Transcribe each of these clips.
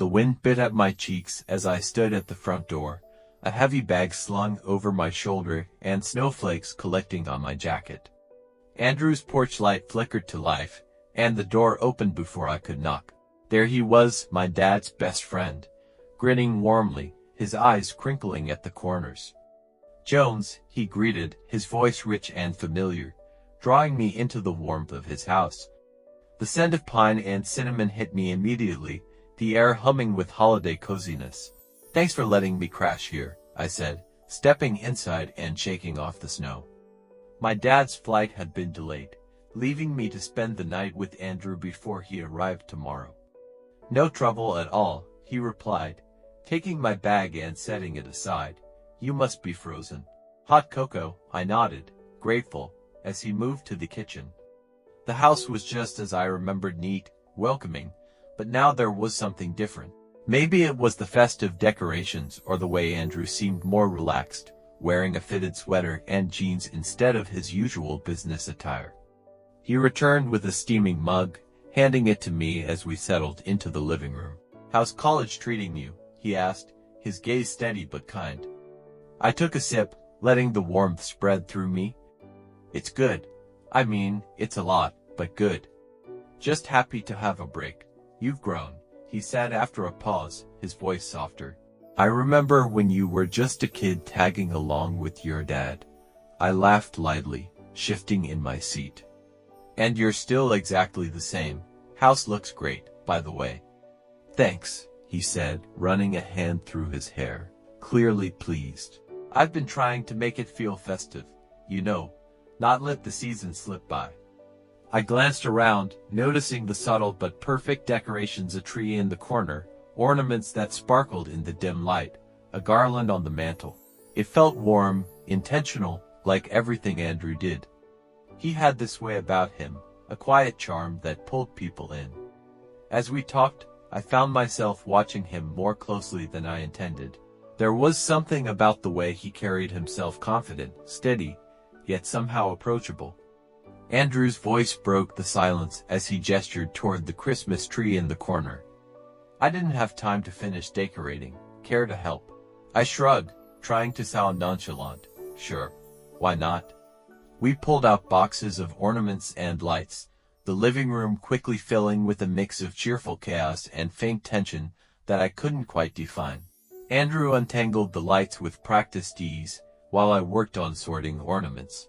The wind bit at my cheeks as I stood at the front door, a heavy bag slung over my shoulder and snowflakes collecting on my jacket. Andrew's porch light flickered to life, and the door opened before I could knock. There he was, my dad's best friend, grinning warmly, his eyes crinkling at the corners. "Jones," he greeted, his voice rich and familiar, drawing me into the warmth of his house. The scent of pine and cinnamon hit me immediately, the air humming with holiday coziness. "Thanks for letting me crash here," I said, stepping inside and shaking off the snow. My dad's flight had been delayed, leaving me to spend the night with Andrew before he arrived tomorrow. "No trouble at all," he replied, taking my bag and setting it aside. "You must be frozen." "Hot cocoa," I nodded, grateful, as he moved to the kitchen. The house was just as I remembered, neat, welcoming, but now there was something different. Maybe it was the festive decorations or the way Andrew seemed more relaxed, wearing a fitted sweater and jeans instead of his usual business attire. He returned with a steaming mug, handing it to me as we settled into the living room. "How's college treating you?" he asked, his gaze steady but kind. I took a sip, letting the warmth spread through me. "It's good. I mean, it's a lot, but good. Just happy to have a break. You've grown," he said after a pause, his voice softer. "I remember when you were just a kid tagging along with your dad." I laughed lightly, shifting in my seat. "And you're still exactly the same. House looks great, by the way." "Thanks," he said, running a hand through his hair, clearly pleased. "I've been trying to make it feel festive, you know, not let the season slip by." I glanced around, noticing the subtle but perfect decorations: a tree in the corner, ornaments that sparkled in the dim light, a garland on the mantel. It felt warm, intentional, like everything Andrew did. He had this way about him, a quiet charm that pulled people in. As we talked, I found myself watching him more closely than I intended. There was something about the way he carried himself, confident, steady, yet somehow approachable. Andrew's voice broke the silence as he gestured toward the Christmas tree in the corner. "I didn't have time to finish decorating. Care to help?" I shrugged, trying to sound nonchalant. "Sure. Why not?" We pulled out boxes of ornaments and lights, the living room quickly filling with a mix of cheerful chaos and faint tension that I couldn't quite define. Andrew untangled the lights with practiced ease, while I worked on sorting ornaments.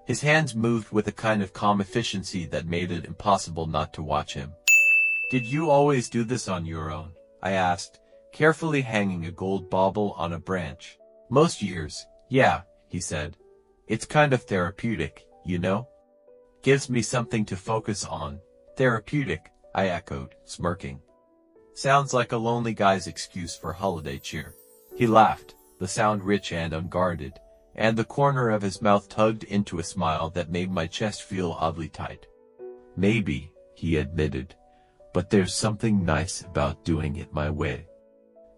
His hands moved with a kind of calm efficiency that made it impossible not to watch him. "Did you always do this on your own?" I asked, carefully hanging a gold bauble on a branch. "Most years, yeah," he said. "It's kind of therapeutic, you know? Gives me something to focus on." "Therapeutic," I echoed, smirking. "Sounds like a lonely guy's excuse for holiday cheer." He laughed, the sound rich and unguarded, and the corner of his mouth tugged into a smile that made my chest feel oddly tight. "Maybe," he admitted, "but there's something nice about doing it my way.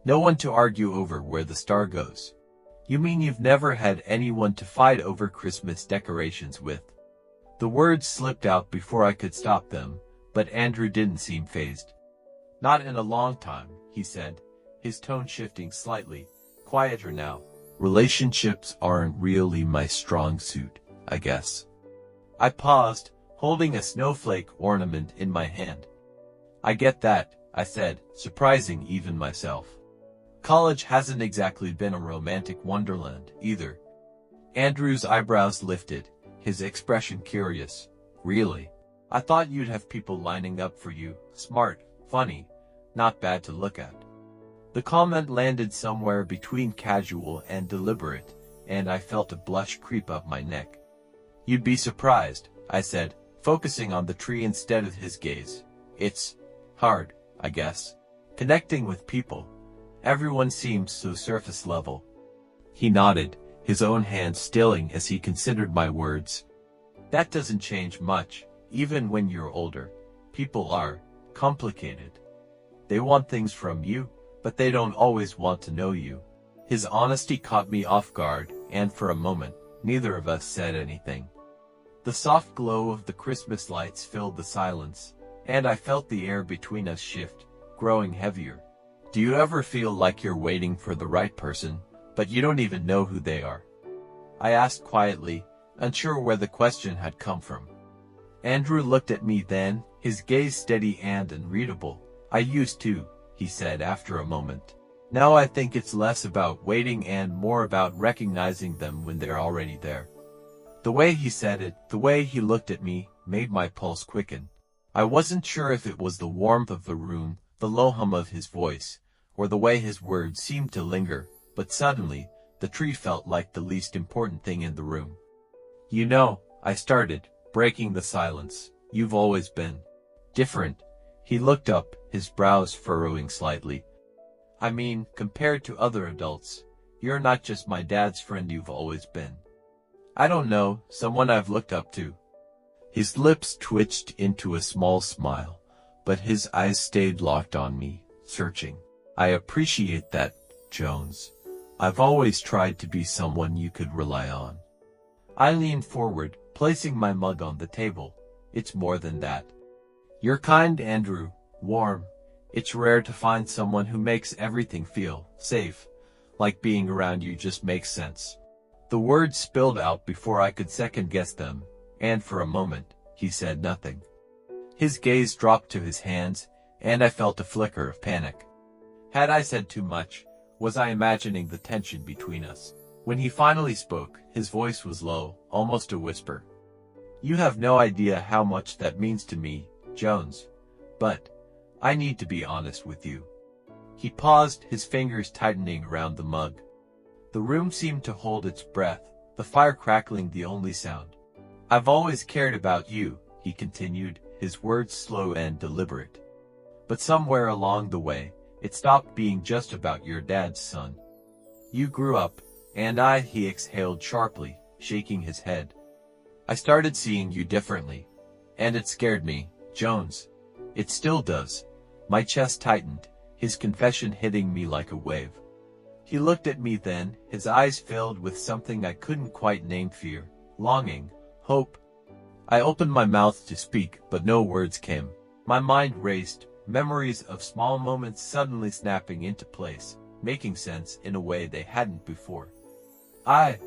No one to argue over where the star goes." "You mean you've never had anyone to fight over Christmas decorations with?" The words slipped out before I could stop them, but Andrew didn't seem fazed. "Not in a long time," he said, his tone shifting slightly, quieter now. "Relationships aren't really my strong suit, I guess." I paused, holding a snowflake ornament in my hand. "I get that," I said, surprising even myself. "College hasn't exactly been a romantic wonderland, either." Andrew's eyebrows lifted, his expression curious. "Really? I thought you'd have people lining up for you, smart, funny, not bad to look at." The comment landed somewhere between casual and deliberate, and I felt a blush creep up my neck. "You'd be surprised," I said, focusing on the tree instead of his gaze. "It's hard, I guess, connecting with people. Everyone seems so surface level." He nodded, his own hand stilling as he considered my words. "That doesn't change much, even when you're older. People are complicated. They want things from you, but they don't always want to know you." His honesty caught me off guard, and for a moment, neither of us said anything. The soft glow of the Christmas lights filled the silence, and I felt the air between us shift, growing heavier. Do you ever feel like you're waiting for the right person, but you don't even know who they are? I asked quietly, unsure where the question had come from. Andrew looked at me then, his gaze steady and unreadable. I used to, he said after a moment. Now I think it's less about waiting and more about recognizing them when they're already there. The way he said it, the way he looked at me, made my pulse quicken. I wasn't sure if it was the warmth of the room, the low hum of his voice, or the way his words seemed to linger, but suddenly, the tree felt like the least important thing in the room. You know, I started, breaking the silence. You've always been different. He looked up, his brows furrowing slightly. I mean, compared to other adults, you're not just my dad's friend you've always been. I don't know, someone I've looked up to. His lips twitched into a small smile, but his eyes stayed locked on me, searching. I appreciate that, Jones. I've always tried to be someone you could rely on. I leaned forward, placing my mug on the table. It's more than that. You're kind, Andrew, warm. It's rare to find someone who makes everything feel safe, like being around you just makes sense. The words spilled out before I could second-guess them, and for a moment, he said nothing. His gaze dropped to his hands, and I felt a flicker of panic. Had I said too much? Was I imagining the tension between us? When he finally spoke, his voice was low, almost a whisper. You have no idea how much that means to me, Jones. But I need to be honest with you. He paused, his fingers tightening around the mug. The room seemed to hold its breath, the fire crackling the only sound. I've always cared about you, he continued, his words slow and deliberate. But somewhere along the way, it stopped being just about your dad's son. You grew up, and he exhaled sharply, shaking his head. I started seeing you differently. And it scared me, Jones. It still does. My chest tightened, his confession hitting me like a wave. He looked at me then, his eyes filled with something I couldn't quite name: fear, longing, hope. I opened my mouth to speak, but no words came. My mind raced, memories of small moments suddenly snapping into place, making sense in a way they hadn't before. I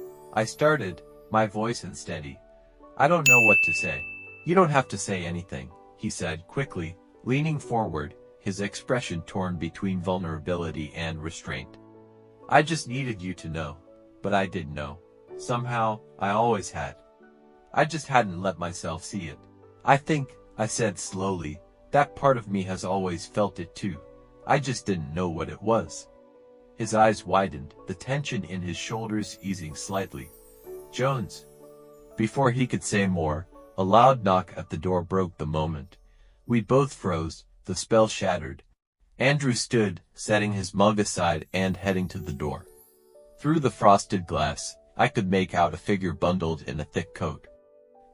started, my voice unsteady. I don't know what to say. You don't have to say anything, he said quickly, leaning forward, his expression torn between vulnerability and restraint. I just needed you to know. But I did know. Somehow, I always had. I just hadn't let myself see it. I think, I said slowly, that part of me has always felt it too. I just didn't know what it was. His eyes widened, the tension in his shoulders easing slightly. Jones. Before he could say more, a loud knock at the door broke the moment. We both froze, the spell shattered. Andrew stood, setting his mug aside and heading to the door. Through the frosted glass, I could make out a figure bundled in a thick coat.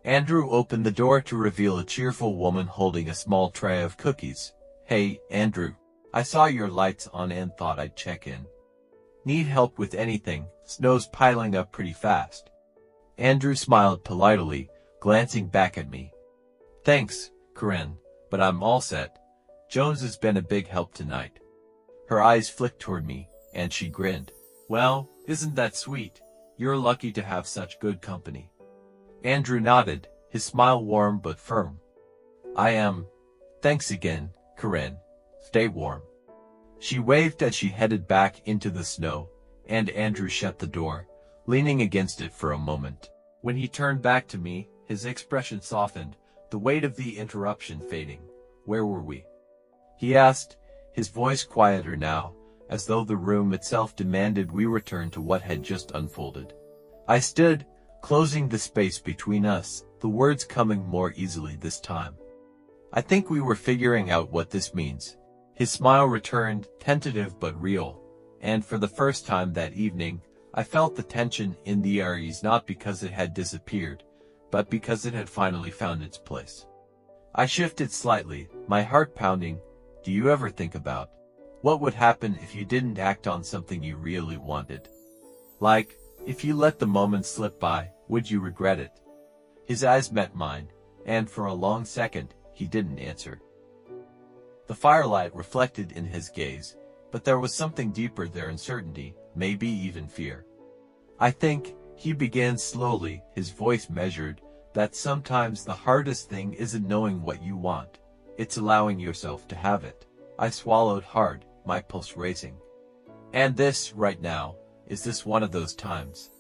Andrew opened the door to reveal a cheerful woman holding a small tray of cookies. Hey, Andrew. I saw your lights on and thought I'd check in. Need help with anything? Snow's piling up pretty fast. Andrew smiled politely, glancing back at me. Thanks, Corinne, but I'm all set. Jones has been a big help tonight. Her eyes flicked toward me, and she grinned. Well, isn't that sweet? You're lucky to have such good company. Andrew nodded, his smile warm but firm. I am. Thanks again, Corinne. Stay warm. She waved as she headed back into the snow, and Andrew shut the door, leaning against it for a moment. When he turned back to me, his expression softened, the weight of the interruption fading. Where were we? He asked, his voice quieter now, as though the room itself demanded we return to what had just unfolded. I stood, closing the space between us, the words coming more easily this time. I think we were figuring out what this means. His smile returned, tentative but real, and for the first time that evening, I felt the tension in the air ease, not because it had disappeared, but because it had finally found its place. I shifted slightly, my heart pounding. Do you ever think about what would happen if you didn't act on something you really wanted? Like, if you let the moment slip by, would you regret it? His eyes met mine, and for a long second, he didn't answer. The firelight reflected in his gaze, But there was something deeper there, uncertainty, maybe even fear. I think, he began slowly, his voice measured, that sometimes the hardest thing isn't knowing what you want. It's allowing yourself to have it. I swallowed hard, my pulse racing. And this, right now, is this one of those times?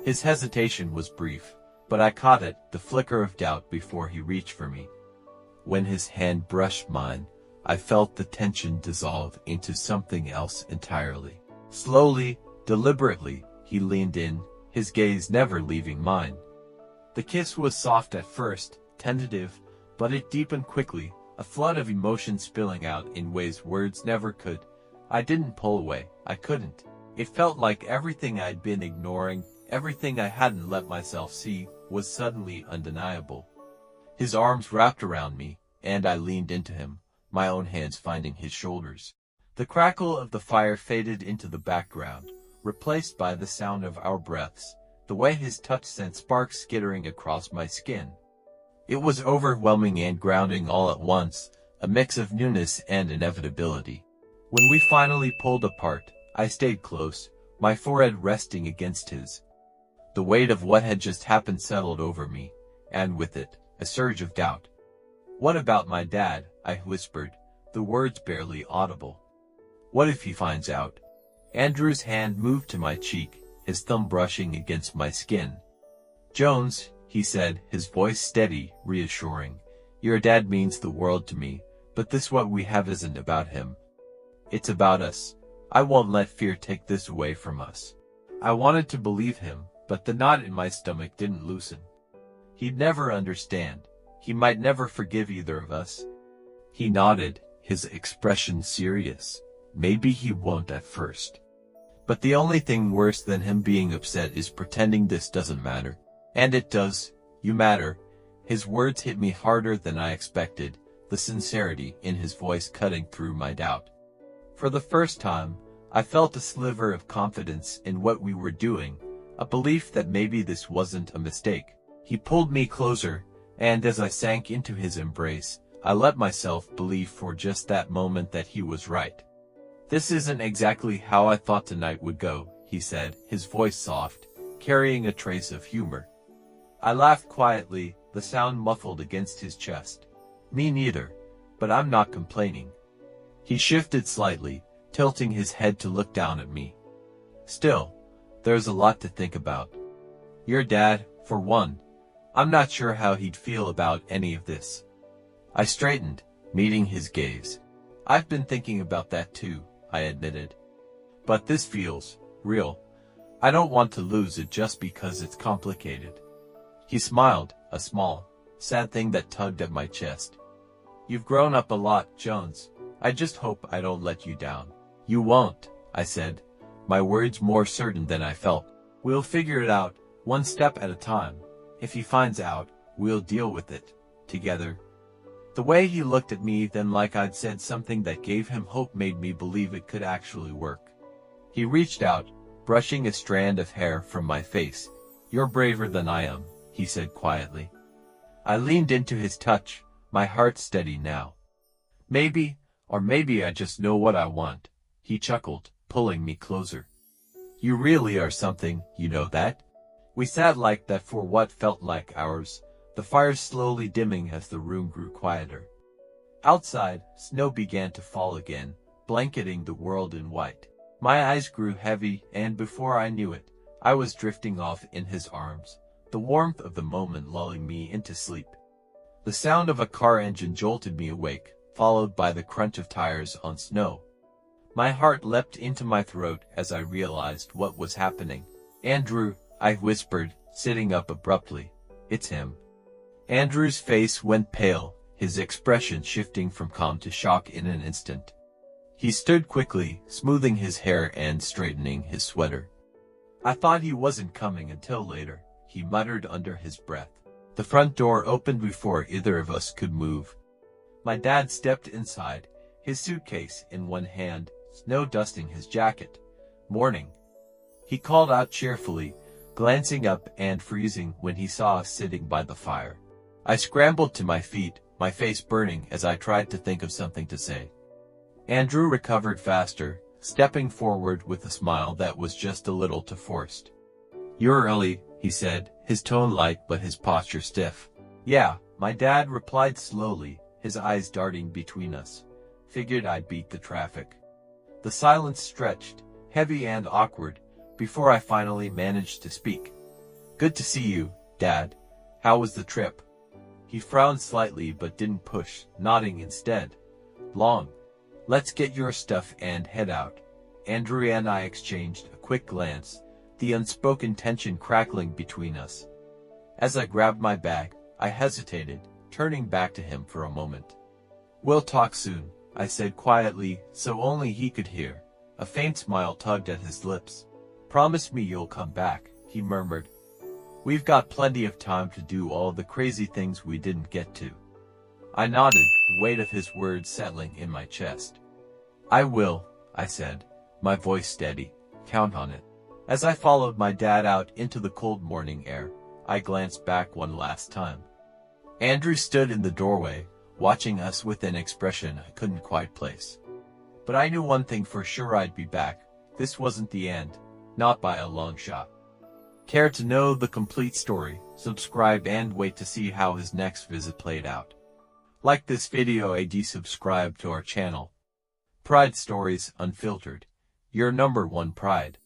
His hesitation was brief, but I caught it, the flicker of doubt before he reached for me. When his hand brushed mine, I felt the tension dissolve into something else entirely. Slowly, deliberately, he leaned in, his gaze never leaving mine. The kiss was soft at first, tentative, but it deepened quickly, a flood of emotion spilling out in ways words never could. I didn't pull away, I couldn't. It felt like everything I'd been ignoring, everything I hadn't let myself see, was suddenly undeniable. His arms wrapped around me, and I leaned into him, my own hands finding his shoulders. The crackle of the fire faded into the background, replaced by the sound of our breaths, the way his touch sent sparks skittering across my skin. It was overwhelming and grounding all at once, a mix of newness and inevitability. When we finally pulled apart, I stayed close, my forehead resting against his. The weight of what had just happened settled over me, and with it, a surge of doubt. "What about my dad?" I whispered, the words barely audible. "What if he finds out?" Andrew's hand moved to my cheek, his thumb brushing against my skin. "Jones," he said, his voice steady, reassuring, "your dad means the world to me, but this what we have isn't about him. It's about us. I won't let fear take this away from us." I wanted to believe him, but the knot in my stomach didn't loosen. He'd never understand. He might never forgive either of us. He nodded, his expression serious. Maybe he won't at first. But the only thing worse than him being upset is pretending this doesn't matter. And it does. You matter. His words hit me harder than I expected, the sincerity in his voice cutting through my doubt. For the first time, I felt a sliver of confidence in what we were doing, a belief that maybe this wasn't a mistake. He pulled me closer, and as I sank into his embrace, I let myself believe for just that moment that he was right. "This isn't exactly how I thought tonight would go," he said, his voice soft, carrying a trace of humor. I laughed quietly, the sound muffled against his chest. "Me neither, but I'm not complaining." He shifted slightly, tilting his head to look down at me. "Still, there's a lot to think about. Your dad, for one. I'm not sure how he'd feel about any of this." I straightened, meeting his gaze. "I've been thinking about that too," I admitted. "But this feels real. I don't want to lose it just because it's complicated." He smiled, a small, sad thing that tugged at my chest. "You've grown up a lot, Jones. I just hope I don't let you down." "You won't," I said, my words more certain than I felt. "We'll figure it out, one step at a time. If he finds out, we'll deal with it, together." The way he looked at me then, like I'd said something that gave him hope, made me believe it could actually work. He reached out, brushing a strand of hair from my face. "You're braver than I am," he said quietly. I leaned into his touch, my heart steady now. "Maybe, or maybe I just know what I want," he chuckled, pulling me closer. "You really are something, you know that?" We sat like that for what felt like hours, the fire slowly dimming as the room grew quieter. Outside, snow began to fall again, blanketing the world in white. My eyes grew heavy, and before I knew it, I was drifting off in his arms, the warmth of the moment lulling me into sleep. The sound of a car engine jolted me awake, followed by the crunch of tires on snow. My heart leapt into my throat as I realized what was happening. "Andrew," I whispered, sitting up abruptly. "It's him." Andrew's face went pale, his expression shifting from calm to shock in an instant. He stood quickly, smoothing his hair and straightening his sweater. "I thought he wasn't coming until later," he muttered under his breath. The front door opened before either of us could move. My dad stepped inside, his suitcase in one hand, snow dusting his jacket. "Morning," he called out cheerfully, glancing up and freezing when he saw us sitting by the fire. I scrambled to my feet, my face burning as I tried to think of something to say. Andrew recovered faster, stepping forward with a smile that was just a little too forced. "You're early," he said, his tone light but his posture stiff. "Yeah," my dad replied slowly, his eyes darting between us. "Figured I'd beat the traffic." The silence stretched, heavy and awkward, before I finally managed to speak. "Good to see you, Dad. How was the trip?" He frowned slightly but didn't push, nodding instead. "Long. Let's get your stuff and head out." Andrew and I exchanged a quick glance, the unspoken tension crackling between us. As I grabbed my bag, I hesitated, turning back to him for a moment. "We'll talk soon," I said quietly, so only he could hear. A faint smile tugged at his lips. "Promise me you'll come back," he murmured. "We've got plenty of time to do all the crazy things we didn't get to." I nodded, the weight of his words settling in my chest. "I will," I said, my voice steady. "Count on it." As I followed my dad out into the cold morning air, I glanced back one last time. Andrew stood in the doorway, watching us with an expression I couldn't quite place. But I knew one thing for sure: I'd be back. This wasn't the end, not by a long shot. Care to know the complete story? Subscribe and wait to see how his next visit played out. Like this video and subscribe to our channel. Pride Stories Unfiltered. Your #1 pride.